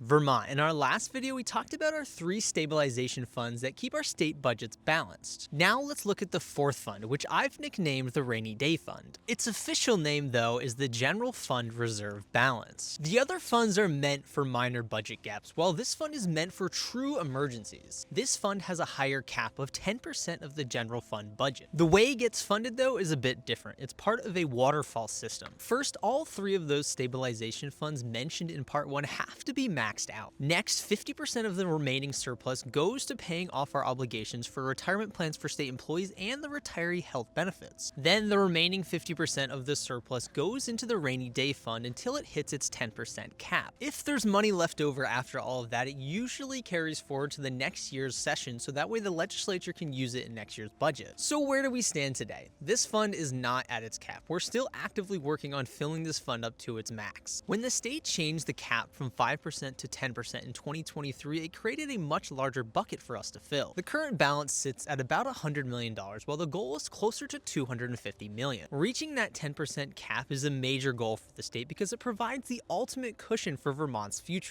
Vermont. In our last video, we talked about our three stabilization funds that keep our state budgets balanced. Now let's look at the fourth fund, which I've nicknamed the Rainy Day Fund. Its official name, though, is the General Fund Reserve Balance. The other funds are meant for minor budget gaps, while this fund is meant for true emergencies. This fund has a higher cap of 10% of the general fund budget. The way it gets funded, though, is a bit different. It's part of a waterfall system. First, all three of those stabilization funds mentioned in part 1 have to be maxed out. Next, 50% of the remaining surplus goes to paying off our obligations for retirement plans for state employees and the retiree health benefits. Then the remaining 50% of the surplus goes into the rainy day fund until it hits its 10% cap. If there's money left over after all of that, it usually carries forward to the next year's session, so that way the legislature can use it in next year's budget. So where do we stand today? This fund is not at its cap. We're still actively working on filling this fund up to its max. When the state changed the cap from 5% to 10% in 2023, it created a much larger bucket for us to fill. The current balance sits at about $100 million, while the goal is closer to $250 million. Reaching that 10% cap is a major goal for the state because it provides the ultimate cushion for Vermont's future.